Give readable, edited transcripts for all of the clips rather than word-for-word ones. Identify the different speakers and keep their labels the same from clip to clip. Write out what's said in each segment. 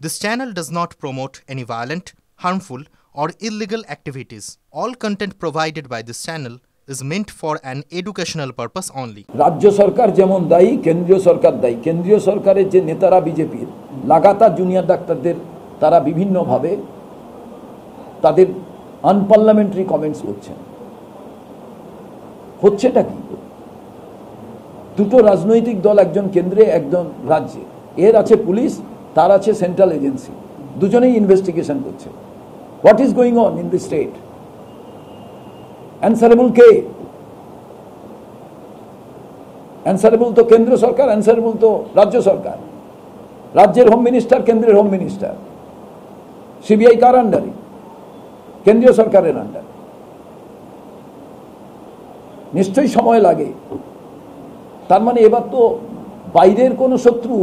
Speaker 1: This channel does not promote any violent, harmful, or illegal activities. All content provided by this channel is meant for an educational purpose only.
Speaker 2: রাজ্য সরকার যেমন দায়ী, কেন্দ্রীয় সরকার দায়ী। কেন্দ্রীয় সরকারের যে নেতারা বিজেপির লাগাতার জুনিয়র ডাক্তারদের তারা বিভিন্নভাবে তাদের আনপার্লামেন্টারি কমেন্টস করছেন। হচ্ছেটা কি? দুটো রাজনৈতিক দল, একজন কেন্দ্রে একজন রাজ্যে, এর আছে পুলিশ, তার আছে সেন্ট্রাল এজেন্সি, দুজনেই ইনভেস্টিগেশন করছে। What is going on in the state? Answerable K? Answerable তো কেন্দ্র সরকার, অ্যান্সারেবল তো রাজ্য সরকার। রাজ্যের হোম মিনিস্টার, কেন্দ্রের হোম মিনিস্টার। সিবিআই কার আন্ডারে? কেন্দ্রীয় সরকারের আন্ডারে। নিশ্চয়ই সময় লাগে। তার মানে এবার তো বাইরের কোনো শত্রু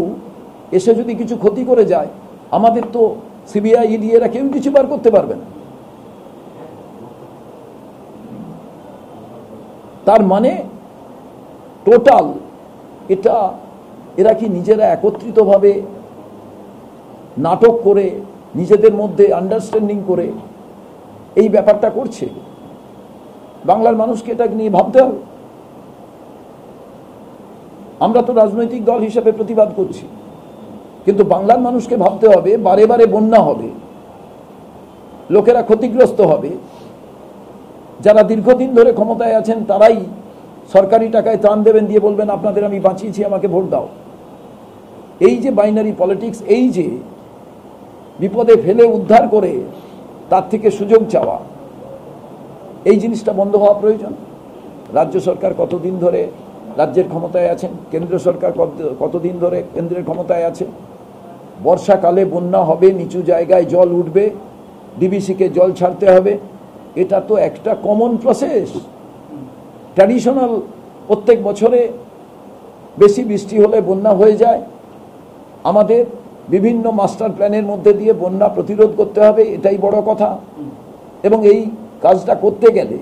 Speaker 2: এসে যদি কিছু ক্ষতি করে যায়, আমাদের তো সিবিআই, ইডি এরা কেউ কিছু বার করতে পারবে না। তার মানে টোটাল এটা এরা কি নিজেরা একত্রিতভাবে নাটক করে, নিজেদের মধ্যে আন্ডারস্ট্যান্ডিং করে এই ব্যাপারটা করছে? বাংলার মানুষকে এটা নিয়ে ভাবতে হবে। আমরা তো রাজনৈতিক দল হিসেবে প্রতিবাদ করছি, কিন্তু বাংলার মানুষকে ভাবতে হবে। বারে বারে বন্যা হবে, লোকেরা ক্ষতিগ্রস্ত হবে। যারা দীর্ঘদিন ধরে ক্ষমতায় আছেন তারাই সরকারি টাকায় ত্রাণ দেবেন, দিয়ে বলবেন আপনাদের আমি বাঁচিয়েছি, আমাকে ভোট দাও। এই যে বাইনারি পলিটিক্স, এই যে বিপদে ফেলে উদ্ধার করে তার থেকে সুযোগ চাওয়া, এই জিনিসটা বন্ধ হওয়া প্রয়োজন। রাজ্য সরকার কতদিন ধরে রাজ্যের ক্ষমতায় আছেন, কেন্দ্র সরকার কতদিন ধরে কেন্দ্রের ক্ষমতায় আছে। বর্ষাকালে বন্যা হবে, নিচু জায়গায় জল উঠবে, ডিবিসিকে জল ছাড়তে হবে। এটা তো একটা কমন প্রসেস, ট্র্যাডিশনাল। প্রত্যেক বছরে বেশি বৃষ্টি হলে বন্যা হয়ে যায়। আমাদের বিভিন্ন মাস্টার প্ল্যানের মধ্যে দিয়ে বন্যা প্রতিরোধ করতে হবে, এটাই বড় কথা। এবং এই কাজটা করতে গেলে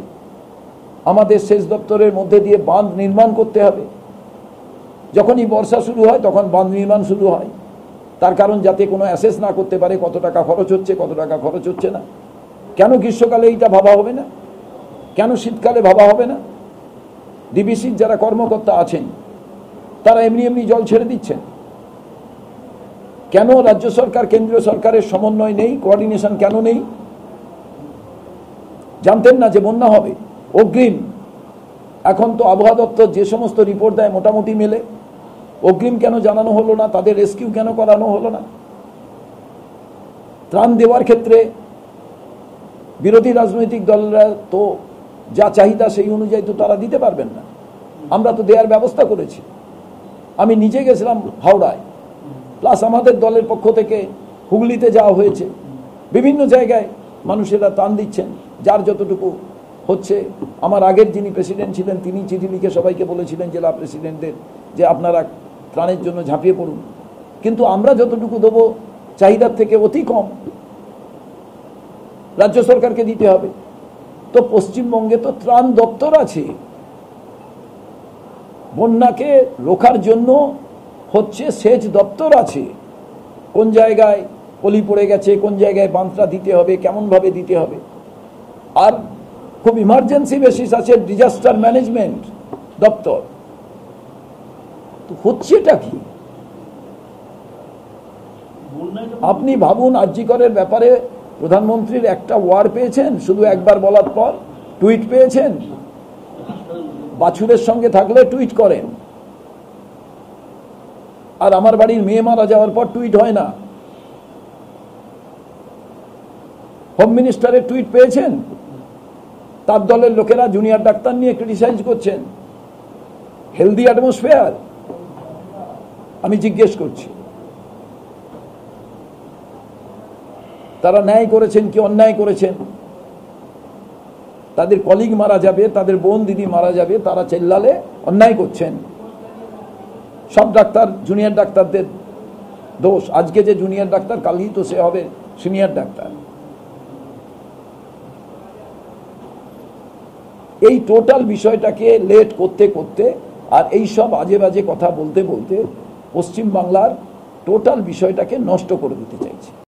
Speaker 2: আমাদের সেচ দপ্তরের মধ্যে দিয়ে বাঁধ নির্মাণ করতে হবে। যখনই বর্ষা শুরু হয় তখন বাঁধ নির্মাণ শুরু হয়, তার কারণ যাতে কোনো অ্যাসেস না করতে পারে কত টাকা খরচ হচ্ছে, কত টাকা খরচ হচ্ছে না। কেন গ্রীষ্মকালে এইটা ভাবা হবে না? কেন শীতকালে ভাবা হবে না? ডিবিসির যারা কর্মকর্তা আছেন তারা এমনি এমনি জল ছেড়ে দিচ্ছেন। কেন রাজ্য সরকার কেন্দ্রীয় সরকারের সমন্বয় নেই, কোঅর্ডিনেশন কেন নেই? জানতেন না যে বন্যা হবে? অগ্রিম এখন তো আবহাওয়া দপ্তর যে সমস্ত রিপোর্ট দেয় মোটামুটি মেলে। অগ্রিম কেন জানানো হলো না? তাদের রেস্কিউ কেন করানো হলো না? ত্রাণ দেওয়ার ক্ষেত্রে বিরোধী রাজনৈতিক দলরা তো যা চাহিদা সেই অনুযায়ী তো তারা দিতে পারবেন না। আমরা তো দেওয়ার ব্যবস্থা করেছি। আমি নিজে গেছিলাম হাওড়ায়, প্লাস আমাদের দলের পক্ষ থেকে হুগলিতে যাওয়া হয়েছে। বিভিন্ন জায়গায় মানুষেরা ত্রাণ দিচ্ছেন, যার যতটুকু হচ্ছে। আমার আগের যিনি প্রেসিডেন্ট ছিলেন তিনি চিঠি লিখে সবাইকে বলেছিলেন, জেলা প্রেসিডেন্টদের, যে আপনারা ত্রাণের জন্য ঝাঁপিয়ে পড়ুন। কিন্তু আমরা যতটুকু দেবো চাহিদার থেকে অতি কম, রাজ্য সরকারকে দিতে হবে। তো পশ্চিমবঙ্গে তো ত্রাণ দপ্তর আছে, বন্যাকে রোখার জন্য হচ্ছে সেচ দপ্তর আছে। কোন জায়গায় পলি পড়ে গেছে, কোন জায়গায় বাঁধটা দিতে হবে, কেমন ভাবে দিতে হবে। আর খুব ইমার্জেন্সি বেসিস আছে ডিজাস্টার ম্যানেজমেন্ট দপ্তর। তো হচ্ছেটা কি? আপনি ভাবুন, আরজিকরের ব্যাপারে প্রধানমন্ত্রীর একটা ওয়ার পেয়েছেন, শুধু একবার বলার পর টুইট পেয়েছেন। বাছুরের সঙ্গে থাকলে টুইট করেন, আর আমার বাড়ির মেয়ে মারা যাওয়ার পর টুইট হয় না। হোম মিনিস্টারের টুইট পেয়েছেন, তার দলের লোকেরা জুনিয়র ডাক্তার নিয়ে ক্রিটিসাইজ করছেন। Healthy atmosphere? আমি জিজ্ঞেস করছি, তারা ন্যায় করেছেন কি অন্যায় করেছেন? তাদের কলিগ মারা যাবে, তাদের বোন দিদি মারা যাবে, তারা চেল্লালে অন্যায় করছেন। সব ডাক্তার জুনিয়র ডাক্তারদের দোষ। আজকে যে জুনিয়র ডাক্তার, কালই তো সে হবে সিনিয়র ডাক্তার। এই টোটাল বিষয়টাকে লেট করতে করতে আর এই সব আজে বাজে কথা বলতে বলতে পশ্চিম বাংলার টোটাল বিষয়টাকে নষ্ট করে দিতে চাইছে।